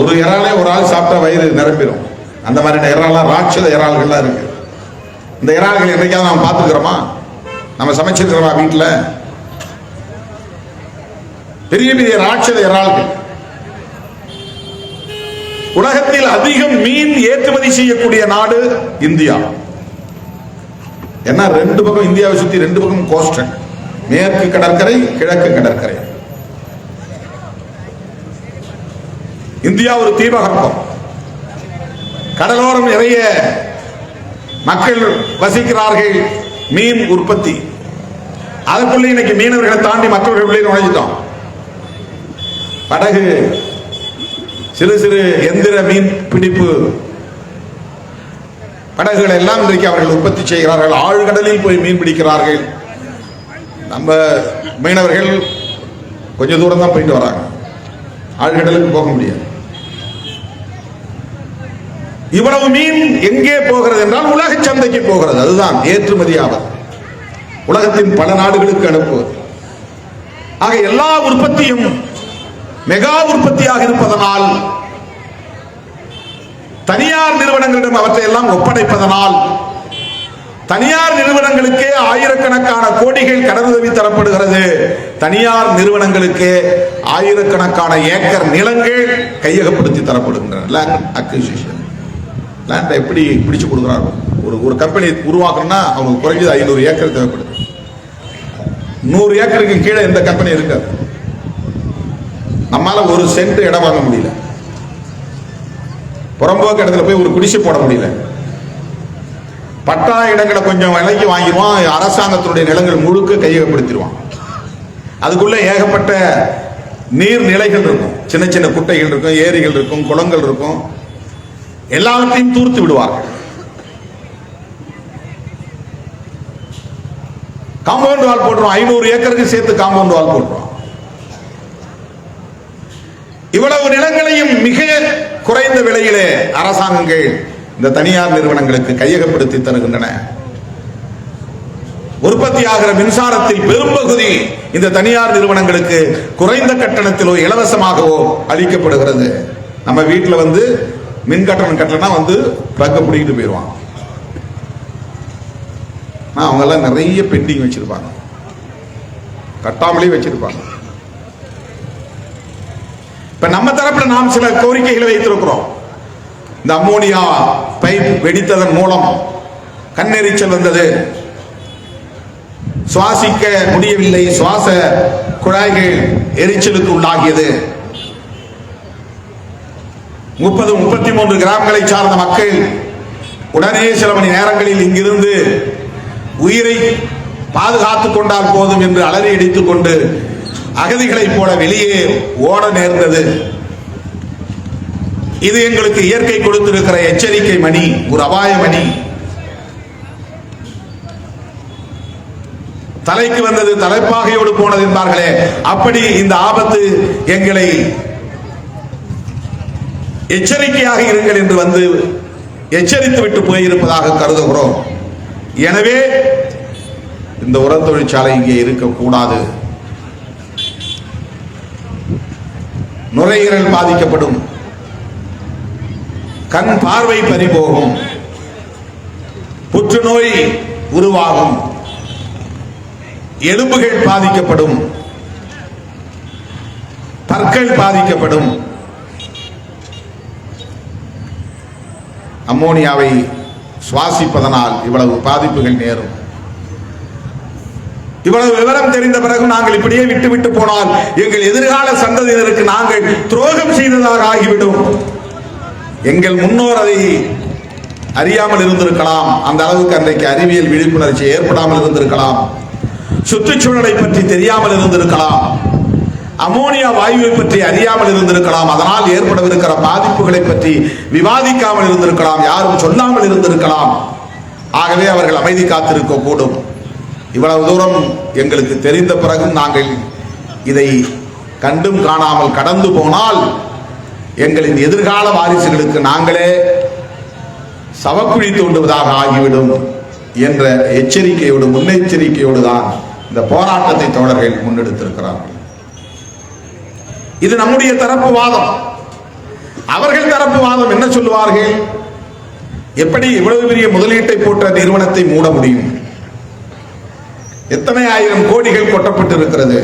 ஒரு இறாலே ஒரு ஆள் சாப்பிட்டா வயிறு நிரம்பிடும். அந்த மாதிரி இறாலாம் ராட்சத இறால்கள்லாம் இருக்கு. இந்த இறால்கள் என்னைக்காவது நம்ம பார்த்துக்கிறோமா? நம்ம சமைச்சிருக்கிறோமா வீட்டில்? பெரிய பெரிய ராட்சத இறால்கள். உலகத்தில் அதிகம் மீன் ஏற்றுமதி செய்யக்கூடிய நாடு இந்தியா. ஏன்னா 2 பக்கம் இந்தியாவை சுத்தி 2 பக்கம் கோஸ்டல், மேற்கு கடற்கரை, கிழக்கு கடற்கரை. இந்தியா ஒரு தீபகற்பம், கடலோரம் நிறைய மக்கள் வசிக்கிறார்கள். மீன் உற்பத்தி, அதுக்குள்ள இன்னைக்கு மீனவர்களை தாண்டி மக்கள் உள்ளே நுழைஞ்சிட்டோம். படகு, சிறு சிறு எந்திர மீன் பிடிப்பு படகுகள் எல்லாம் இன்றைக்கு அவர்கள் உற்பத்தி செய்கிறார்கள். ஆழ்கடலில் போய் மீன் பிடிக்கிறார்கள். நம்ம மீனவர்கள் கொஞ்சம் தூரம் தான் போயிட்டு வராங்க. ஆழ்கடலுக்கு போக முடியாது. இவ்வளவு மீன் எங்கே போகிறது என்றால் உலக சந்தைக்கு போகிறது. அதுதான் ஏற்றுமதி ஆவது, உலகத்தின் பல நாடுகளுக்கு அனுப்புவது. ஆக எல்லா உற்பத்தியும் மெகா உற்பத்தியாக இருப்பதனால், தனியார் நிறுவனங்களிடம் அவற்றை எல்லாம் ஒப்படைப்பதனால், தனியார் நிறுவனங்களுக்கு ஆயிரக்கணக்கான கோடிகள் கடனுதவி தரப்படுகிறது. தனியார் நிறுவனங்களுக்கு ஆயிரக்கணக்கான ஏக்கர் நிலங்கள் கையகப்படுத்தி தரப்படுகின்றன. லேண்ட் அக்விசிஷன், லேண்டை எப்படி பிடிச்சு கொடுக்குறாங்க. ஒரு கம்பெனி உருவாக்கணும்னா அவங்களுக்கு குறைஞ்சது 500 ஏக்கர் தேவைப்படுது. 100 ஏக்கருக்கு கீழே எந்த கம்பெனி இருக்காது. நம்மால ஒரு சென்ட் இடம் வாங்க முடியல, புறம்போக்கு இடத்துல போய் ஒரு குடிசை போட முடியல. பட்டா இடங்களை கொஞ்சம் விலைக்கு வாங்கிடுவான், அரசாங்கத்தினுடைய நிலங்கள் முழுக்க கையகப்படுத்திடுவான். அதுக்குள்ள ஏகப்பட்ட நீர் நிலைகள் இருக்கும், சின்ன சின்ன குட்டைகள் இருக்கும், ஏரிகள் இருக்கும், குளங்கள் இருக்கும், எல்லாவற்றையும் தூர்த்து விடுவார்கள். காம்பவுண்ட் வால் போட்டுருவோம், 500 ஏக்கருக்கு சேர்த்து காம்பவுண்ட் வால் போட்டுருவோம். இவ்வளவு நிலங்களையும் மிக குறைந்த விலையிலே அரசாங்கங்கள் இந்த தனியார் நிறுவனங்களுக்கு கையகப்படுத்தி தருகின்றன. உற்பத்தியாகிற மின்சாரத்தில் பெரும்பகுதி இந்த தனியார் நிறுவனங்களுக்கு குறைந்த கட்டணத்திலோ இலவசமாகவோ அளிக்கப்படுகிறது. நம்ம வீட்டில் வந்து மின் கட்டணம் கட்டலன்னா வந்து பிளக்க பிடிக்கிட்டு போயிடுவாங்க. அவங்க எல்லாம் நிறைய பெண்டிங் வச்சிருப்பாங்க, கட்டாமலே வச்சிருப்பாங்க. இப்ப நம்ம தரப்புல நாம் சில கோரிக்கைகளை வைத்திருக்கிறோம். இந்த அம்மோனியா பைப் வெடித்ததன் மூலம் கண்ணெரிச்சல் வந்தது, சுவாசிக்க முடியவில்லை, சுவாச குழாய்கள் எரிச்சலுக்கு உள்ளாகியது. 30-33 கிராமங்களை சார்ந்த மக்கள் உடனே சில மணி நேரங்களில் இங்கிருந்து உயிரை பாதுகாத்துக் கொண்டால் போதும் என்று அலறி அடித்துக் கொண்டு அகதிகளைப் போல வெளியே ஓட நேர்ந்தது. இது எங்களுக்கு இயற்கை கொடுத்திருக்கிற எச்சரிக்கை மணி, ஒரு அபாய மணி. தலைக்கு வந்தது தலைப்பாகையோடு போனது என்பார்களே, அப்படி இந்த ஆபத்து எங்களை எச்சரிக்கையாக இருங்கள் என்று வந்து எச்சரித்து விட்டு போயிருப்பதாக கருதுகிறோம். எனவே இந்த உர தொழிற்சாலை இங்கே இருக்கக்கூடாது. நுரையீரல் பாதிக்கப்படும், கண் பார்வை பறிபோகும், புற்றுநோய் உருவாகும், எலும்புகள் பாதிக்கப்படும், பற்கள் பாதிக்கப்படும். அம்மோனியாவை சுவாசிப்பதனால் இவ்வளவு பாதிப்புகள் நேரும். இவ்வளவு விவரம் தெரிந்த பிறகு நாங்கள் இப்படியே விட்டு போனால் எங்கள் எதிர்கால சந்ததியினருக்கு நாங்கள் துரோகம் செய்ததாக ஆகிவிடும். எங்கள் முன்னோர் அதை அறியாமல் இருந்திருக்கலாம், அந்த அளவுக்கு அன்றைக்கு அறிவியல் விழிப்புணர்ச்சி ஏற்படாமல் இருந்திருக்கலாம், சுற்றுச்சூழலை பற்றி தெரியாமல் இருந்திருக்கலாம், அமோனியா வாயுவை பற்றி அறியாமல் இருந்திருக்கலாம், அதனால் ஏற்படவிருக்கிற பாதிப்புகளை பற்றி விவாதிக்காமல் இருந்திருக்கலாம், யாரும் சொல்லாமல் இருந்திருக்கலாம். ஆகவே அவர்கள் அமைதி காத்திருக்க கூடும். இவ்வளவு தூரம் எங்களுக்கு தெரிந்த பிறகும் நாங்கள் இதை கண்டும் காணாமல் கடந்து போனால் எங்களின் எதிர்கால வாரிசுகளுக்கு நாங்களே சவக்குழி தோண்டுவதாக ஆகிவிடும் என்ற எச்சரிக்கையோடு, முன்னெச்சரிக்கையோடு தான் இந்த போராட்டத்தை தோழர்கள் முன்னெடுத்திருக்கிறார்கள். இது நம்முடைய தரப்பு வாதம். அவர்கள் தரப்பு வாதம் என்ன சொல்லுவார்கள்? எப்படி இவ்வளவு பெரிய முதலீட்டை போட்ட நிறுவனத்தை மூட முடியும்? எத்தனை ஆயிரம் கோடிகள் கொட்டப்பட்டிருக்கிறது.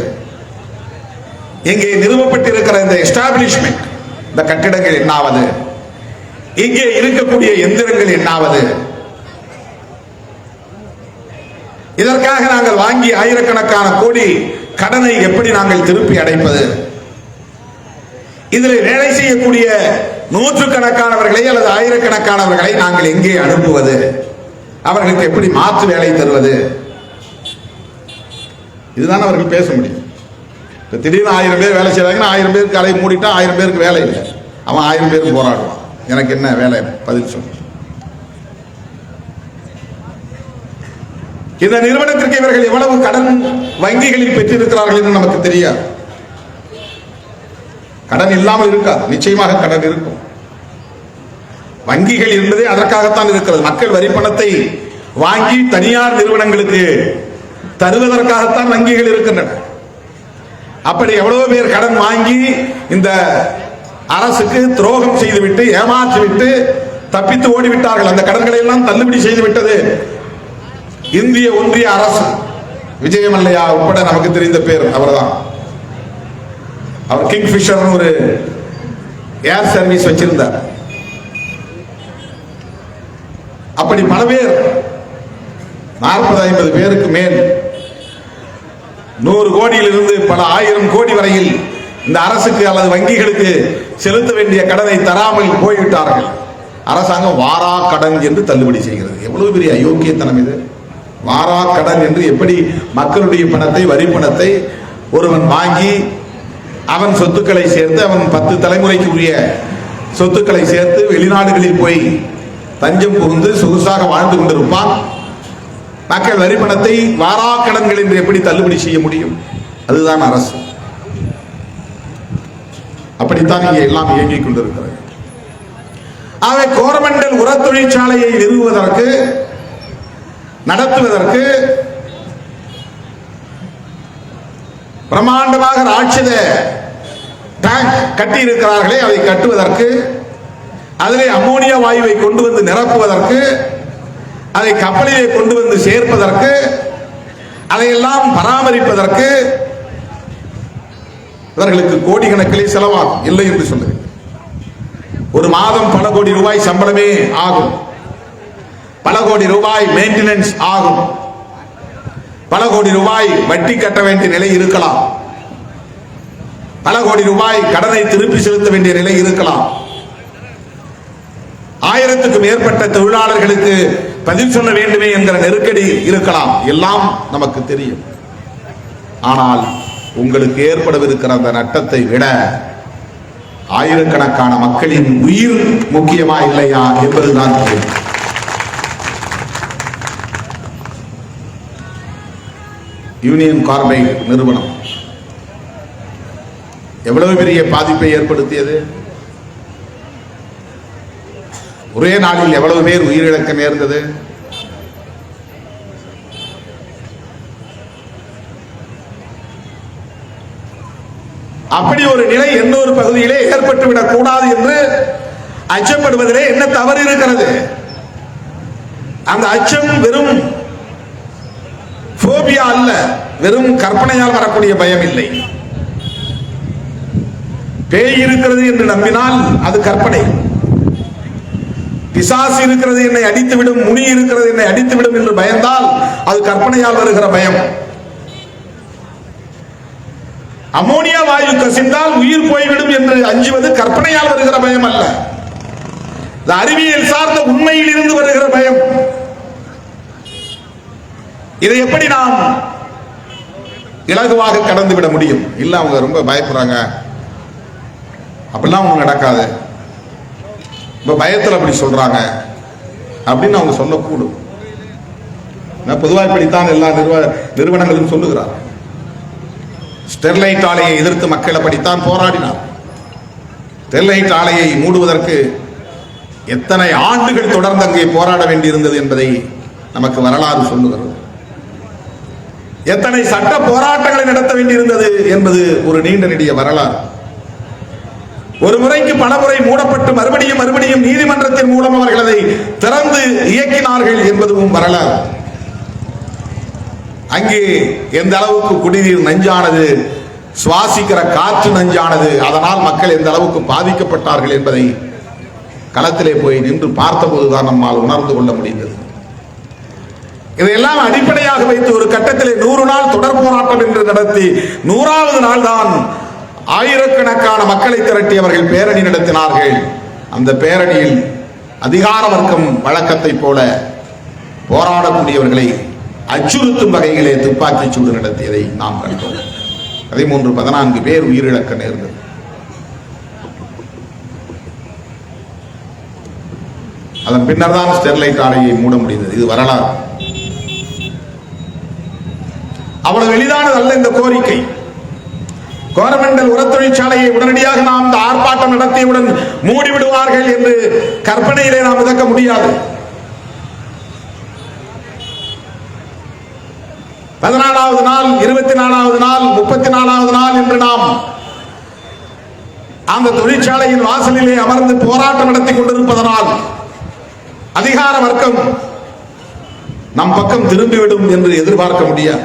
இங்கே நிறுவப்பட்டிருக்கிற இந்த எஸ்டாபிளிஷ்மெண்ட், இந்த கட்டிடங்கள் என்னாவது? இங்கே இருக்கக்கூடிய எந்திரங்கள் என்னாவது? இதற்காக நாங்கள் வாங்கி ஆயிரக்கணக்கான கோடி கடனை எப்படி நாங்கள் திருப்பி அடைப்பது? இதில் வேலை செய்யக்கூடிய நூற்றுக்கணக்கானவர்களை அல்லது ஆயிரக்கணக்கானவர்களை நாங்கள் எங்கே அனுப்புவது? அவர்களுக்கு எப்படி மாற்று வேலை தருவது? இதுதான் அவர்கள் பேச முடியும். இப்போ திடீர்னு 1000 பேர் வேலை செய்யறாங்கன்னா 1000 பேருக்கு கலை மூடிட்டா 1000 பேருக்கு வேலை இல்லை. அவன் 1000 பேருக்கு போராடுவான். எனக்கு என்ன வேலை? பதில் சொல்லு. இந்த நிறுவனத்திற்கு இவர்கள் எவ்வளவு கடன் வங்கிகளில் பெற்றிருக்கிறார்கள் என்று நமக்கு தெரியாது. கடன் இல்லாமல் இருக்காது, நிச்சயமாக கடன் இருக்கும். வங்கிகள் என்பதே அதற்காகத்தான் இருக்கிறது. மக்கள் வரி பணத்தை வாங்கி தனியார் நிறுவனங்களுக்கு தருவதற்காகத்தான் வங்கிகள் இருக்கின்றன. அப்படி எவ்வளவு பேர் கடன் வாங்கி இந்த அரசுக்கு துரோகம் செய்துவிட்டு ஏமாற்றிவிட்டு தப்பித்து ஓடிவிட்டார்கள். அந்த கடன்களை எல்லாம் தள்ளுபடி செய்துவிட்டது இந்திய ஒன்றிய அரசு. விஜயமல்லையா உட்பட நமக்கு தெரிந்த பேர் அவர்தான். அவர் கிங்ஃபிஷர் ஒரு ஏர் சர்வீஸ் வச்சிருந்தார். அப்படி பல பேர் 40-50 பேருக்கு மேல் 100 கோடியிலிருந்து பல ஆயிரம் கோடி வரையில் இந்த அரசுக்கு அல்லது வங்கிகளுக்கு செலுத்த வேண்டிய கடனை தராமல் போய்விட்டார்கள். அரசாங்கம் வாரா கடன் என்று தள்ளுபடி செய்கிறது. எவ்வளவு பெரிய அயோக்கியத்தனம் இது! வாரா கடன் என்று எப்படி மக்களுடைய பணத்தை, வரி பணத்தை ஒருவன் வாங்கி அவன் சொத்துக்களை சேர்த்து, அவன் 10 தலைமுறைக்கு உரிய சொத்துக்களை சேர்த்து வெளிநாடுகளில் போய் தஞ்சம் புகுந்து சொகுசாக வாழ்ந்து கொண்டிருப்பான். மக்கள் வரி பணத்தை வாரா கடன்கள் என்று எப்படி தள்ளுபடி செய்ய முடியும்? அதுதான் அரசு. அப்படித்தான் இங்கே எல்லாம் இயங்கிக் கொண்டிருக்கிறது. ஆகவே கோரமண்டல் உர தொழிற்சாலையை நிறுவுவதற்கு, நடத்துவதற்கு பிரம்மாண்டமாக ராட்சத டேங்க் கட்டி இருக்கிறார்களே, அதை கட்டுவதற்கு, அதிலே அம்மோனியா வாயுவை கொண்டு வந்து நிரப்புவதற்கு, அதை கப்பலிலே கொண்டு வந்து சேர்ப்பதற்கு, அதையெல்லாம் பராமரிப்பதற்கு இவர்களுக்கு கோடிக்கணக்கிலே செலவாகும். இல்லை என்று சொல்லுங்கள். ஒரு மாதம் பல கோடி ரூபாய் சம்பளமே ஆகும், பல கோடி ரூபாய் மெயின்டெனன்ஸ் ஆகும், பல கோடி ரூபாய் வட்டி கட்ட வேண்டிய நிலை இருக்கலாம், பல கோடி ரூபாய் கடனை திருப்பி செலுத்த வேண்டிய நிலை இருக்கலாம், 1000க்கும் மேற்பட்ட தொழிலாளர்களுக்கு பதில் சொல்ல வேண்டுமே என்கிற நெருக்கடி இருக்கலாம். எல்லாம் நமக்கு தெரியும். ஆனால் உங்களுக்கு ஏற்படவிருக்கிற அந்த நட்டத்தை விட ஆயிரக்கணக்கான மக்களின் உயிர் முக்கியமா இல்லையா என்பதுதான் கேள்வி. யூனியன் கார்பைடு நிறுவனம் எவ்வளவு பெரிய பாதிப்பை ஏற்படுத்தியது! ஒரே நாளில் எவ்வளவு பேர் உயிரிழக்க நேர்ந்தது! அப்படி ஒரு நிலை இன்னொரு பகுதியிலே ஏற்பட்டுவிடக் கூடாது என்று அச்சப்படுவதிலே என்ன தவறு இருக்கிறது? அந்த அச்சம் வெறும் போபியா அல்ல, வெறும் கற்பனையால் வரக்கூடிய பயம் இல்லை. பேய் இருக்கிறது என்று நம்பினால் அது கற்பனை. பிசாசு இருக்கிறது, என்னை அடித்துவிடும், முனி இருக்கிறது, என்னை அடித்துவிடும் என்று பயந்தால் அது கற்பனையால் வருகிற பயம். அமோனியா வாயு கசிந்தால் உயிர் போய்விடும் என்று அஞ்சுவது கற்பனையால் வருகிற பயம் அல்ல, அறிவியல் சார்ந்த உண்மையில் இருந்து வருகிற பயம். இதை எப்படி நாம் இலகுவாக கடந்து விட முடியும்? இல்ல, அவங்க ரொம்ப பயப்படுறாங்க, அப்படிலாம் ஒண்ணு நடக்காது, பயத்தில் அப்படி சொல்றாங்க அப்படின்னு அவங்க சொல்லக்கூடும். பொதுவாக இப்படித்தான் எல்லா நிறுவனங்களும் சொல்லுகிறார். ஸ்டெர்லைட் ஆலையை எதிர்த்து மக்கள் அப்படித்தான் போராடினார். ஸ்டெர்லைட் ஆலையை மூடுவதற்கு எத்தனை ஆண்டுகள் தொடர்ந்து அங்கே போராட வேண்டியிருந்தது என்பதை நமக்கு வரலாறு சொல்லுகிறது. எத்தனை சட்ட போராட்டங்களை நடத்த வேண்டியிருந்தது என்பது ஒரு நீண்ட நெடிய வரலாறு. ஒரு முறைக்கு பல முறை மூடப்பட்டு மறுபடியும் மறுபடியும் நீதிமன்றத்தின் மூலம் அவர்கள் அதை திறந்து இயக்கினார்கள் என்பதும் வரலாறு. அங்கே எந்த அளவுக்கு குடிநீர் நஞ்சானது, சுவாசிக்கிற காற்று நஞ்சானது, அதனால் மக்கள் எந்த அளவுக்கு பாதிக்கப்பட்டார்கள் என்பதை களத்திலே போய் நின்று பார்த்தபோதுதான் நம்மால் உணர்ந்து கொள்ள முடிந்தது. இதையெல்லாம் அடிப்படையாக வைத்து ஒரு கட்டத்திலே 100 நாள் தொடர் போராட்டம் என்று நடத்தி 100வது நாள் தான் ஆயிரக்கணக்கான மக்களை திரட்டி அவர்கள் பேரணி நடத்தினார்கள். அந்த பேரணியில் அதிகார வர்க்கம் வழக்கத்தை போல போராடக்கூடியவர்களை அச்சுறுத்தும் வகையிலே துப்பாக்கி சூடு நடத்தியதை நாம் கண்டோம். 13-14 பேர் உயிரிழக்க நேர்ந்தது. அதன் பின்னர் தான் ஸ்டெர்லைட் ஆலையை மூட முடிந்தது. இது வரலாறு. அவ்வளவு எளிதானது அல்ல இந்த கோரிக்கை. கோரமண்டல் உர தொழிற்சாலையை உடனடியாக நாம் போராட்டம் நடத்தியவுடன் மூடிவிடுவார்கள் என்று கற்பனையிலே நாம் மிதக்க முடியாது. 14வது நாள், 24வது நாள், 34வது நாள் என்று நாம் அந்த தொழிற்சாலையின் வாசலிலே அமர்ந்து போராட்டம் நடத்தி கொண்டிருப்பதனால் அதிகார வர்க்கம் நம் பக்கம் திரும்பிவிடும் என்று எதிர்பார்க்க முடியாது.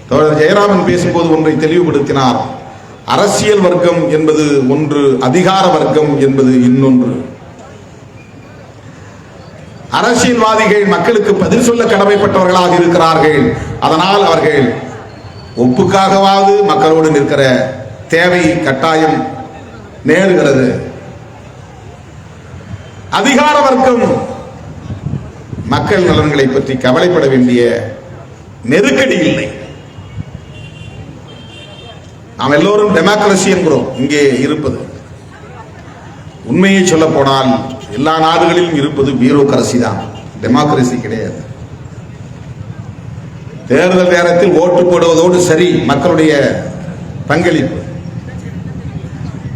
தோழர் ஜெயராமன் பேசும்போது ஒன்றை தெளிவுபடுத்தினார். அரசியல் வர்க்கம் என்பது ஒன்று, அதிகார வர்க்கம் என்பது இன்னொன்று. அரசியல்வாதிகள் மக்களுக்கு பதில் சொல்ல கடமைப்பட்டவர்களாக இருக்கிறார்கள். அதனால் அவர்கள் ஒப்புக்காகவாவது மக்களோடு நிற்கிற தேவை கட்டாயம் நேருகிறது. அதிகார வர்க்கம் மக்கள் நலன்களை பற்றி கவலைப்பட வேண்டிய நெருக்கடி இல்லை. நாம் எல்லோரும் டெமோக்ரசி என்கிறோம். இங்கே இருப்பது, உண்மையை சொல்ல போனால் எல்லா நாடுகளிலும் இருப்பது பியூரோகிரசி தான், டெமோக்ரசி கிடையாது. தேர்தல் நேரத்தில் ஓட்டு போடுவதோடு சரி மக்களுடைய பங்களிப்பு.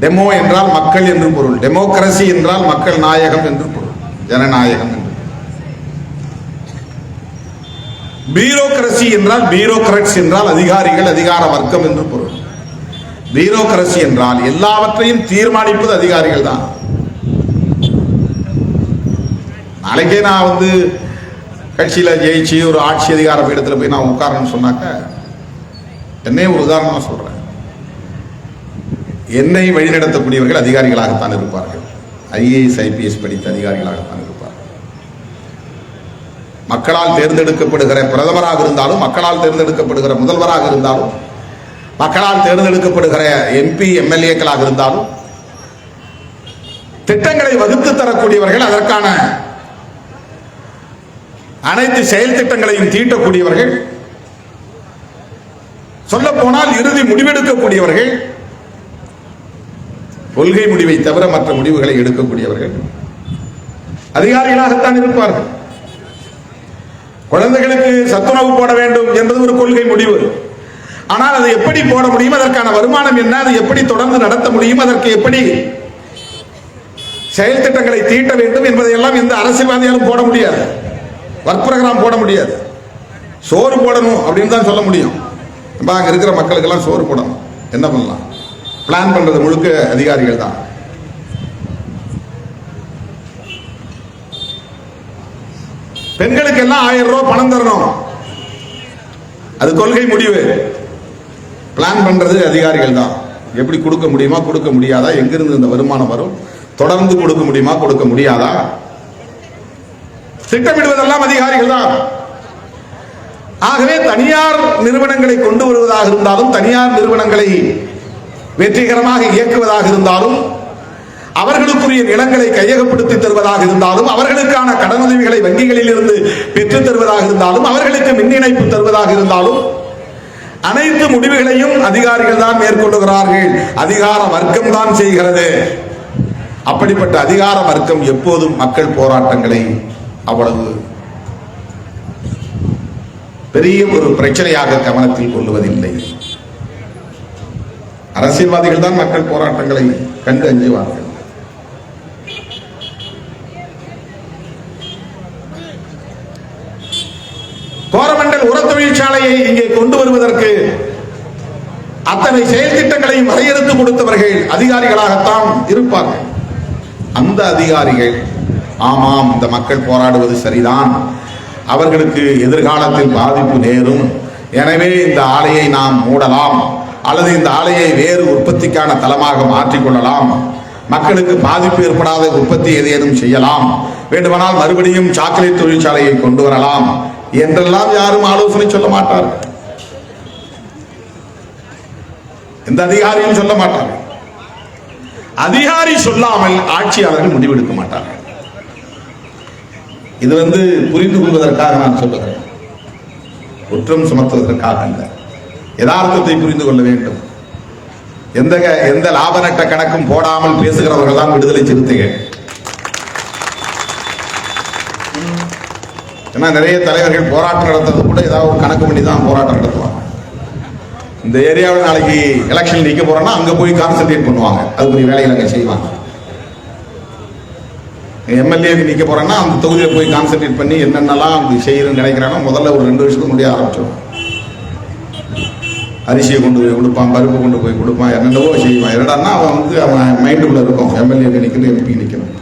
டெமோ என்றால் மக்கள் என்று பொருள், டெமோக்ரசி என்றால் மக்கள் நாயகம் என்று பொருள், ஜனநாயகம் என்று. பியூரோகிரசி என்றால் பியூரோக்ராட்ஸ் என்றால் அதிகாரிகள், அதிகார வர்க்கம் என்று பொருள். பியூரோகிரசி என்றால் எல்லாவற்றையும் தீர்மானிப்பது அதிகாரிகள் தான். நாளைக்கே நான் கட்சியில ஜெயிச்சு ஒரு ஆட்சி அதிகார பீடத்தில் போய் நான் உட்காரன்னு சொன்னாக்க, என்னை ஒரு உதாரணமா சொல்றேன், என்னை வழிநடத்தக்கூடியவர்கள் அதிகாரிகளாகத்தான் இருப்பார்கள். ஐஏஎஸ் ஐபிஎஸ் படித்த அதிகாரிகளாகத்தான் இருப்பார்கள். மக்களால் தேர்ந்தெடுக்கப்படுகிற பிரதமராக இருந்தாலும், மக்களால் தேர்ந்தெடுக்கப்படுகிற முதல்வராக இருந்தாலும், மக்களால் தேர்ந்தெடுக்கப்படுகிற எம்பி எம்எல்ஏக்களாக இருந்தாலும் திட்டங்களை வகுத்து தரக்கூடியவர்கள், அதற்கான அனைத்து செயல் திட்டங்களையும் தீட்டக்கூடியவர்கள், சொல்ல போனால் இறுதி முடிவெடுக்கக்கூடியவர்கள், கொள்கை முடிவை தவிர மற்ற முடிவுகளை எடுக்கக்கூடியவர்கள் அதிகாரிகளாகத்தான் இருப்பார்கள். குழந்தைகளுக்கு சத்துணவு போட வேண்டும் என்பது ஒரு கொள்கை முடிவு. ஆனால் அதை எப்படி போட முடியும், அதற்கான வருமானம் என்ன, அதை எப்படி தொடர்ந்து நடத்த முடியும், அதற்கு எப்படி செயல் திட்டங்களை தீட்ட வேண்டும் என்பதையெல்லாம் எந்த அரசியல்வாதியாலும் போட முடியாது. ஒர்க் ப்ரோக்ராம் போட முடியாது. சோறு போடணும் அப்படின்னு தான் சொல்ல முடியும். அங்க இருக்கிற மக்களுக்கெல்லாம் சோறு போடணும், என்ன பண்ணலாம், பிளான் பண்றது முழுக்க அதிகாரிகள் தான். பெண்களுக்கு எல்லாம் 1000 ரூபாய் பணம் தரணும், அது கொள்கை முடிவு. பிளான் பண்றது அதிகாரிகள் தான். எப்படி கொடுக்க முடியுமா, கொடுக்க முடியாதா, எங்கிருந்து இந்த வருமானம் வரும், தொடர்ந்து கொடுக்க முடியுமா, கொடுக்க முடியாதா, திட்டமிடுவதெல்லாம் அதிகாரிகள் தான். ஆகவே தனியார் நிறுவனங்களை கொண்டு வருவதாக இருந்தாலும், தனியார் நிறுவனங்களை வெற்றிகரமாக இயக்குவதாக இருந்தாலும், அவர்களுக்குரிய நிலங்களை கையகப்படுத்தி தருவதாக இருந்தாலும், அவர்களுக்கான கடனுதவிகளை வங்கிகளில் இருந்து பெற்றுத் தருவதாக இருந்தாலும், அவர்களுக்கு மின் இணைப்பு தருவதாக இருந்தாலும், அனைத்து முடிவுகளையும் அதிகாரிகள் தான் மேற்கொள்ளுகிறார்கள். அதிகார வர்க்கம் தான் செய்கிறது. அப்படிப்பட்ட அதிகார வர்க்கம் எப்போதும் மக்கள் போராட்டங்களை அவ்வளவு பெரிய ஒரு பிரச்சனையாக கவனத்தில் கொள்வதில்லை. அரசியல்வாதிகள் தான் மக்கள் போராட்டங்களை கண்டு அஞ்சுவார்கள். கோரமண்டல் உர தொழிற்சாலையை இங்கே கொண்டு வருவதற்கு அத்தனை செயல் திட்டங்களையும் வரையறுத்து கொடுத்தவர்கள் அதிகாரிகளாகத்தான் இருப்பார்கள். அந்த அதிகாரிகள் ஆமாம், இந்த மக்கள் போராடுவது சரிதான், அவர்களுக்கு எதிர்காலத்தில் பாதிப்பு நேரும், எனவே இந்த ஆலையை நாம் மூடலாம் அல்லது இந்த ஆலையை வேறு உற்பத்திக்கான தளமாக மாற்றிக்கொள்ளலாம், மக்களுக்கு பாதிப்பு ஏற்படாத உற்பத்தி ஏதேனும் செய்யலாம், வேண்டுமானால் மறுபடியும் சாக்லேட் தொழிற்சாலையை கொண்டு வரலாம் என்றெல்லாம் யாரும் ஆலோசனை சொல்ல மாட்டார்கள். எந்த அதிகாரியும் சொல்ல மாட்டார்கள். அதிகாரி சொல்லாமல் ஆட்சியாளர்கள் முடிவெடுக்க மாட்டார்கள். இது புரிந்து கொள்வதற்காக நான் சொல்லுகிறேன், குற்றம் சுமத்துவதற்காக அல்ல. யதார்த்தத்தை புரிந்து கொள்ள வேண்டும். எந்த லாப நட்ட கணக்கும் போடாமல் பேசுகிறவர்கள் தான் விடுதலை சிறுத்தைகள். ஏன்னா நிறைய தலைவர்கள் போராட்டம் நடத்துறது கூட ஏதாவது ஒரு கணக்கு பண்ணி தான் போராட்டம் நடத்துவாங்க. இந்த ஏரியாவில் நாளைக்கு எலெக்ஷன் நிற்க போறோம்னா அங்க போய் கான்சென்ட்ரேட் பண்ணுவாங்க, அதுக்குரிய வேலைகள் அங்க செய்வாங்க. எம்எல்ஏக்கு நிற்க போறேன்னா அந்த தொகுதியில் போய் கான்சென்ட்ரேட் பண்ணி என்னென்னலாம் அங்கே செய்யணும்னு நினைக்கிறானோ முதல்ல ஒரு 2 வருஷத்துக்கு முன்னாடியே ஆரம்பிச்சிடும். அரிசியை கொண்டு போய் கொடுப்பான், பருப்பு கொண்டு போய் கொடுப்பான், என்னென்னவோ செய்வான். என்னடான்னா அவன் மைண்டுக்குள்ள இருக்கும், எம்எல்ஏ நிற்கணும், எம்பி நிற்கணும்.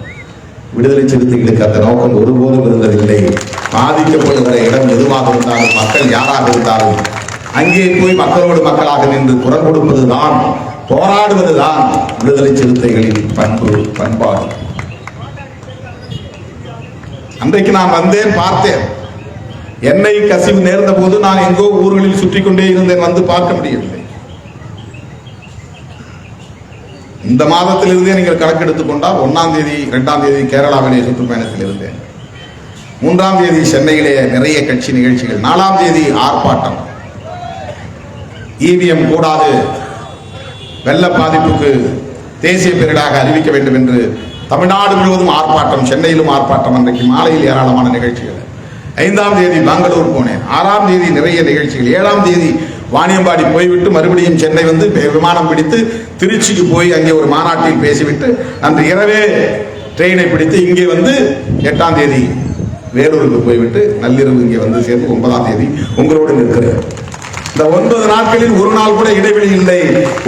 விடுதலை சிறுத்தைகளுக்கு அந்த நோக்கம் ஒருபோதும் இருந்ததில்லை. பாதிக்கப்படுகிற இடம் எதுவாக இருந்தாலும், மக்கள் யாராக இருந்தாலும் அங்கே போய் மக்களோடு மக்களாக நின்று குரல் கொடுப்பதுதான், போராடுவதுதான் விடுதலை சிறுத்தைகளின் பண்பாடு. அன்றைக்கு நான் வந்தேன், பார்த்தேன். எண்ணெய் கசிவு நேர்ந்த போது நான் எங்கோ ஊர்களில் சுற்றி கொண்டே இருந்தேன், வந்து பார்க்க முடியவில்லை. இந்த மாதத்திலிருந்தே நீங்கள் கணக்கெடுத்துக் கொண்டால் 1ஆம் தேதி 2ஆம் தேதி கேரளாவிலே சுற்றுப்பயணத்தில் இருந்தேன். 3ஆம் தேதி சென்னையிலே நிறைய கட்சி நிகழ்ச்சிகள். 4ஆம் தேதி ஆர்ப்பாட்டம். இவிஎம் கூடாது, வெள்ள பாதிப்புக்கு தேசிய பேரிடராக அறிவிக்க வேண்டும் என்று தமிழ்நாடு முழுவதும் ஆர்ப்பாட்டம், சென்னையிலும் ஆர்ப்பாட்டம். அன்றைக்கு மாலையில் ஏராளமான நிகழ்ச்சிகள். 5ஆம் தேதி பெங்களூர் போனேன். 6ஆம் தேதி நிறைய நிகழ்ச்சிகள். 7ஆம் தேதி வாணியம்பாடி போய்விட்டு மறுபடியும் சென்னை வந்து விமானம் பிடித்து திருச்சிக்கு போய் அங்கே ஒரு மாநாட்டில் பேசிவிட்டு அன்று இரவே ட்ரெயினை பிடித்து இங்கே வந்து 8ஆம் தேதி வேலூருக்கு போய்விட்டு நள்ளிரவு இங்கே வந்து சேர்ந்து 9ஆம் தேதி உங்களோடு நிற்கிறேன். இந்த 9 நாட்களில் ஒரு நாள் கூட இடைவெளி இல்லை.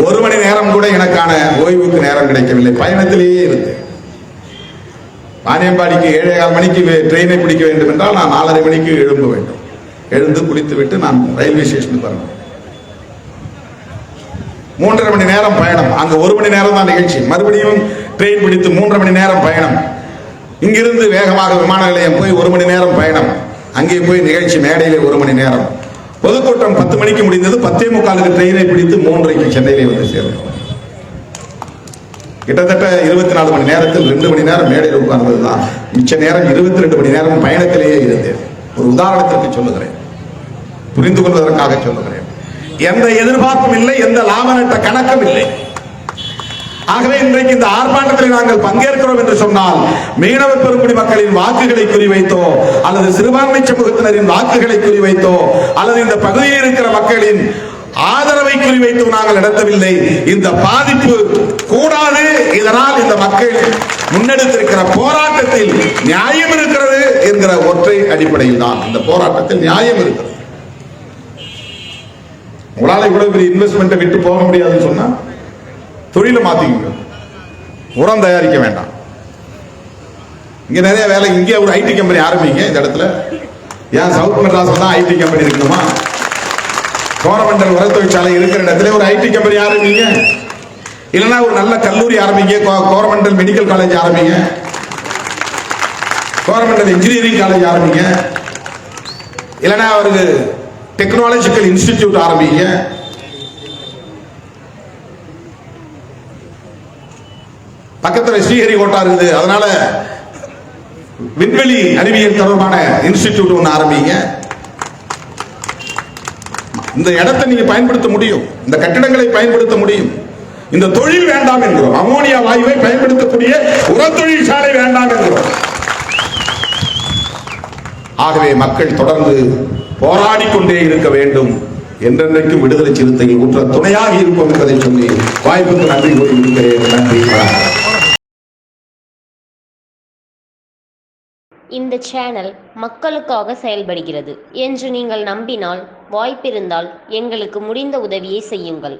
1 மணி நேரம் கூட எனக்கான ஓய்வுக்கு நேரம் கிடைக்கவில்லை. பயணத்திலேயே இருந்தேன். வாணியம்பாடிக்கு 7:15 மணிக்கு ட்ரெயினை பிடிக்க வேண்டும் என்றால் நான் 4:30 மணிக்கு எழும்ப வேண்டும். எழுந்து குளித்து விட்டு நான் ரயில்வே ஸ்டேஷனுக்கு வரணும். 3:30 மணி நேரம் பயணம். அங்க 1 மணி நேரம் தான் நிகழ்ச்சி. மறுபடியும் ட்ரெயின் பிடித்து 3:30 மணி நேரம் பயணம். இங்கிருந்து வேகமாக விமான நிலையம் போய் 1 மணி நேரம் பயணம். அங்கே போய் நிகழ்ச்சி மேடையிலே 1 மணி நேரம். பொதுக்கூட்டம் 10 மணிக்கு முடிந்தது. 10:45 ட்ரெயினை பிடித்து 3:30 சென்னையிலே வந்து சேர்ந்தோம். கிட்டத்தட்ட 24 மணி நேரத்தில் 2 மணி நேரம் மேடையில் உட்கார்ந்தது தான். மிச்ச நேரம் 22 மணி நேரம் பயணத்திலேயே இருந்தேன். ஒரு உதாரணத்திற்கு சொல்லுகிறேன், புரிந்து கொள்வதற்காக சொல்லுகிறேன். எந்த எதிர்பார்ப்பும் இல்லை, எந்த லாப நட்ட கணக்கும் இல்லை. ஆகவே இன்றைக்கு இந்த ஆர்ப்பாட்டத்தில் நாங்கள் பங்கேற்கிறோம் என்று சொன்னால் மீனவ பெருங்குடி மக்களின் வாக்குகளை குறிவைத்தோ அல்லது சிறுபான்மை சமூகத்தினரின் வாக்குகளை குறிவைத்தோ அல்லது இந்த பகுதியில் இருக்கிற மக்களின் ஆதரவை குறிவைத்து நாங்கள் நடத்தவில்லை. இந்த பாதிப்பு கூடாது, இதனால் இந்த மக்கள் முன்னெடுத்திருக்கிற போராட்டத்தில் நியாயம் இருக்கிறது என்கிற ஒற்றை அடிப்படையில் தான் இந்த போராட்டத்தில் நியாயம் இருக்கிறது. உங்களால் இவ்வளவு பெரிய இன்வெஸ்ட்மெண்ட்டை விட்டு போக முடியாதுன்னு சொன்னா தொழிலை மாத்திக்க, உரம் தயாரிக்க வேண்டாம். இங்க நிறைய வேலை, இங்கே ஒரு ஐடி கம்பெனி ஆரம்பிங்க. இந்த இடத்துல ஏன் சவுத் மெட்ராஸ்ல தான் ஐடி கம்பெனி இருக்கணுமா? கோரமண்டல் உர தொழிற்சாலை இருக்கிற இடத்துல ஒரு ஐடி கம்பெனி ஆரம்பிங்க. இல்லைன்னா ஒரு நல்ல கல்லூரி ஆரம்பிங்க. கோரமண்டல் மெடிக்கல் காலேஜ் ஆரம்பிங்க, கோரமண்டல் இன்ஜினியரிங் காலேஜ் ஆரம்பிங்க, இல்லைன்னா ஒரு டெக்னாலஜிக்கல் இன்ஸ்டிடியூட் ஆரம்பிங்க. பக்கத்தில் ஸ்ரீஹரிகோட்டா இருக்குது, அதனால விண்வெளி அறிவியல் தொடர்பான இன்ஸ்டிடியூட் ஒன்று ஆரம்பிங்க. இந்த இடத்தை நீங்க பயன்படுத்த முடியும், இந்த கட்டிடங்களை பயன்படுத்த முடியும். இந்த தொழில் வேண்டாம் என்கிறோம். அமோனியா வாயுவை பயன்படுத்தக்கூடிய உர தொழிற்சாலை வேண்டாம் என்கிறோம். ஆகவே மக்கள் தொடர்ந்து போராடிக் கொண்டே இருக்க வேண்டும். என்றென்றைக்கும் விடுதலை சிறுத்தைகள் உற்ற துணையாக இருப்போம் என்பதை சொல்லி வாய்ப்புக்கு நன்றி கூறி இருக்கிறேன். நன்றி. இந்த சேனல் மக்களுக்காக செயல்படுகிறது என்று நீங்கள் நம்பினால், வாய்ப்பிருந்தால் எங்களுக்கு முடிந்த உதவியை செய்யுங்கள்.